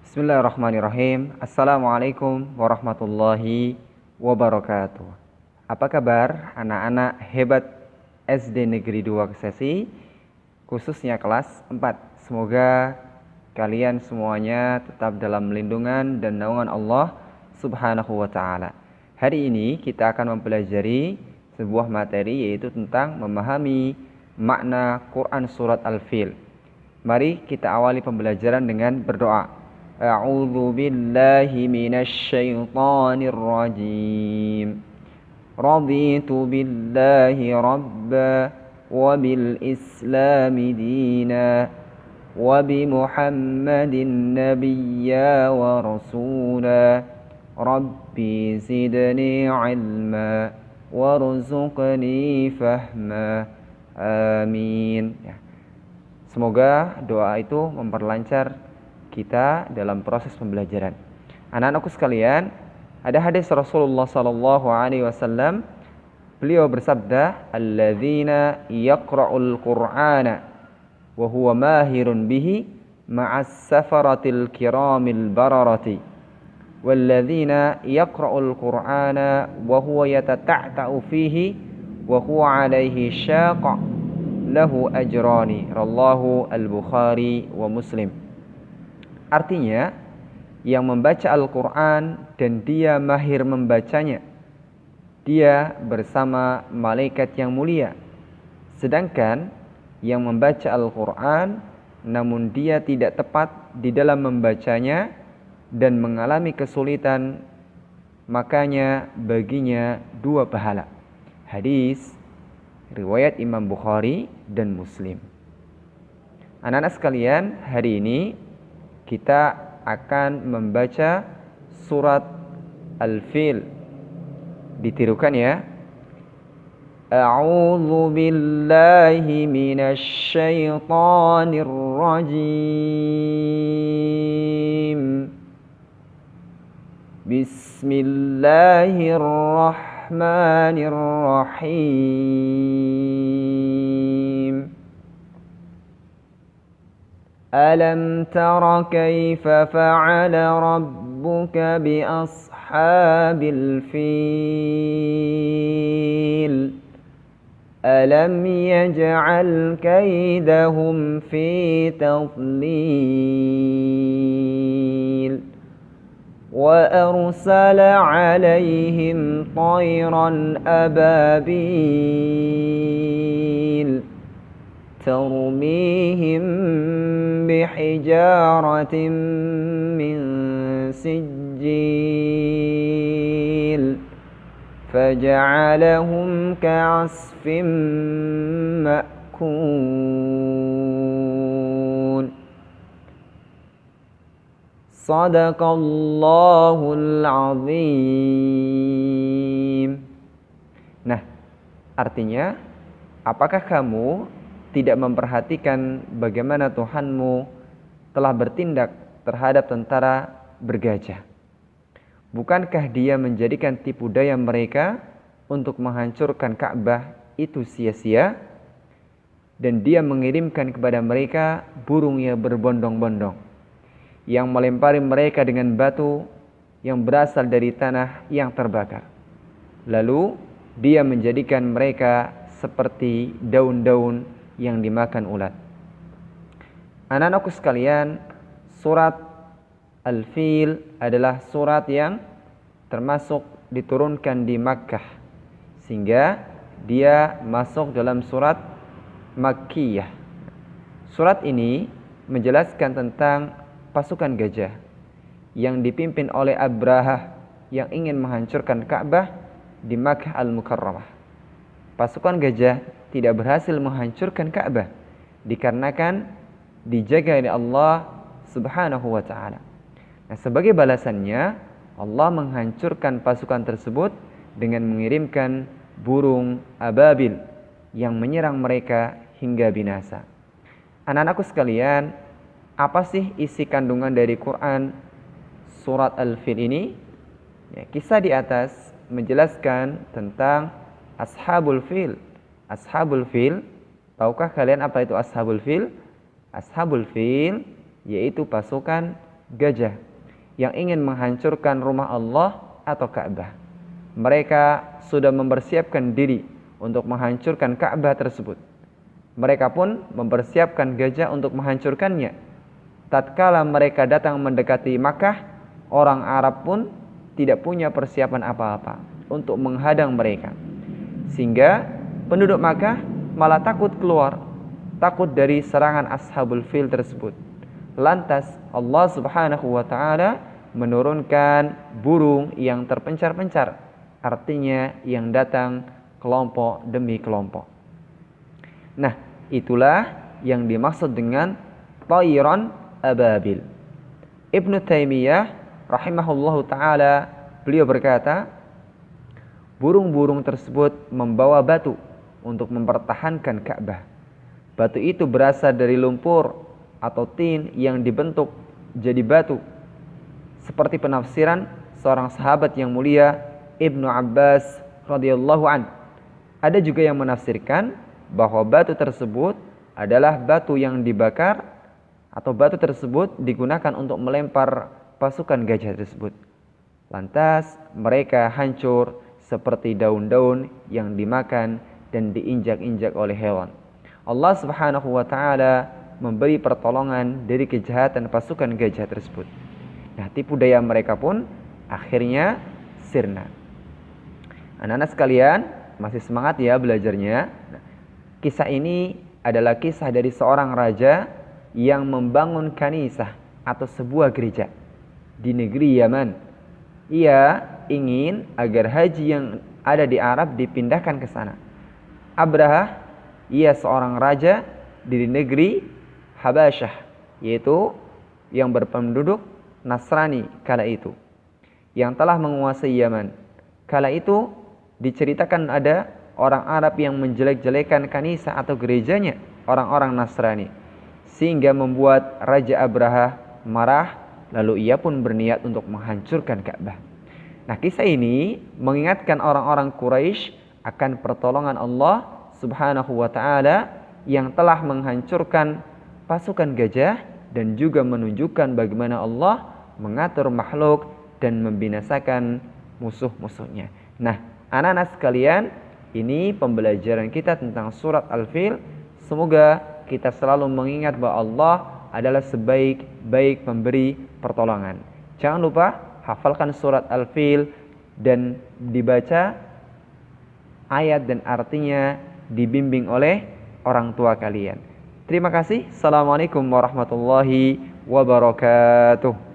Bismillahirrahmanirrahim. Assalamualaikum warahmatullahi wabarakatuh. Apa kabar anak-anak hebat SD Negeri 2 Kesesi, khususnya kelas 4. Semoga kalian semuanya tetap dalam lindungan dan naungan Allah Subhanahu wa taala. Hari ini kita akan mempelajari sebuah materi, yaitu tentang memahami makna Quran surat Al-Fil. Mari kita awali pembelajaran dengan berdoa. A'udzu billahi minasy syaithanir rajim. Raditu billahi rabba wa bil islami dina wa bi Muhammadin nabiyya wa rasula. Rabbi zidni ilma warzuqni fahma. Amin. Semoga doa itu memperlancar kita dalam proses pembelajaran. Anak-anakku sekalian, ada hadis Rasulullah sallallahu alaihi wasallam. Beliau bersabda, "Alladzina yaqra'ul Qur'ana wa huwa mahirun bihi ma'as safaratil kiramil bararati. Walladzina yaqra'ul Qur'ana wa huwa yatata'ta'u fihi wa huwa 'alaihi syaq' lahu ajrani." Rawahu Al-Bukhari wa Muslim. Artinya, yang membaca Al-Quran dan dia mahir membacanya, dia bersama malaikat yang mulia. Sedangkan yang membaca Al-Quran namun dia tidak tepat di dalam membacanya dan mengalami kesulitan, makanya baginya 2 pahala. Hadis riwayat Imam Bukhari dan Muslim. Anak-anak sekalian, hari ini kita akan membaca surat Al-Fil. Ditirukan ya. A'udzu billahi minasy syaithanir rajim. Bismillahirrahmanirrahim. Alam tara kaifa fa'ala rabbuka bi ashabil fil. Alam yaj'al kaidahum fi tadlil. Wa arsala 'alaihim tayran ababil. ترميهم بحجارة من سجيل فجعلهم كعصف مأكول. صدق الله العظيم. Nah, artinya, apakah kamu tidak memperhatikan bagaimana Tuhanmu telah bertindak terhadap tentara bergajah? Bukankah dia menjadikan tipu daya mereka untuk menghancurkan Ka'bah itu sia-sia? Dan dia mengirimkan kepada mereka burung yang berbondong-bondong, yang melempari mereka dengan batu yang berasal dari tanah yang terbakar. Lalu dia menjadikan mereka seperti daun-daun yang dimakan ulat. Anak-anakku sekalian, surat Al-Fil adalah surat yang termasuk diturunkan di Makkah, sehingga dia masuk dalam surat Makkiyah. Surat ini menjelaskan tentang pasukan gajah yang dipimpin oleh Abrahah yang ingin menghancurkan Ka'bah di Makkah Al-Mukarramah. Pasukan gajah tidak berhasil menghancurkan Ka'bah dikarenakan dijaga oleh Allah Subhanahu wa taala. Nah, sebagai balasannya Allah menghancurkan pasukan tersebut dengan mengirimkan burung ababil yang menyerang mereka hingga binasa. Anak-anakku sekalian, apa sih isi kandungan dari Quran surat Al-Fil ini? Ya, kisah di atas menjelaskan tentang Ashabul Fil. Ashabul Fil, tahukah kalian apa itu Ashabul Fil? Ashabul Fil yaitu pasukan gajah yang ingin menghancurkan rumah Allah atau Ka'bah. Mereka sudah mempersiapkan diri untuk menghancurkan Ka'bah tersebut. Mereka pun mempersiapkan gajah untuk menghancurkannya. Tatkala mereka datang mendekati Makkah, orang Arab pun tidak punya persiapan apa-apa untuk menghadang mereka. Sehingga penduduk Makkah malah takut keluar, takut dari serangan Ashabul Fil tersebut. Lantas Allah Subhanahu wa taala menurunkan burung yang terpencar-pencar, artinya yang datang kelompok demi kelompok. Nah, itulah yang dimaksud dengan tayran ababil. Ibnu Taimiyah rahimahullahu taala, beliau berkata, burung-burung tersebut membawa batu untuk mempertahankan Ka'bah. Batu itu berasal dari lumpur atau tin yang dibentuk jadi batu. Seperti penafsiran seorang sahabat yang mulia Ibnu Abbas radhiyallahu an. Ada juga yang menafsirkan bahwa batu tersebut adalah batu yang dibakar atau batu tersebut digunakan untuk melempar pasukan gajah tersebut. Lantas mereka hancur seperti daun-daun yang dimakan dan diinjak-injak oleh hewan. Allah Subhanahu wa taala memberi pertolongan dari kejahatan pasukan gajah tersebut. Nah, tipu daya mereka pun akhirnya sirna. Anak-anak sekalian, masih semangat ya belajarnya? Nah, kisah ini adalah kisah dari seorang raja yang membangun kanisah atau sebuah gereja di negeri Yaman. Ia ingin agar haji yang ada di Arab dipindahkan ke sana. Abraha, ia seorang raja di negeri Habasyah, yaitu yang berpenduduk Nasrani kala itu, yang telah menguasai Yaman. Kala itu diceritakan ada orang Arab yang menjelek-jelekan kanisah atau gerejanya orang-orang Nasrani, sehingga membuat Raja Abraha marah, lalu ia pun berniat untuk menghancurkan Ka'bah. Nah, kisah ini mengingatkan orang-orang Quraisy akan pertolongan Allah Subhanahu wa taala yang telah menghancurkan pasukan gajah dan juga menunjukkan bagaimana Allah mengatur makhluk dan membinasakan musuh-musuhnya. Nah, anak-anak sekalian, ini pembelajaran kita tentang surat Al-Fil. Semoga kita selalu mengingat bahwa Allah adalah sebaik-baik pemberi pertolongan. Jangan lupa hafalkan surat Al-Fil dan dibaca ayat dan artinya dibimbing oleh orang tua kalian. Terima kasih. Assalamualaikum warahmatullahi wabarakatuh.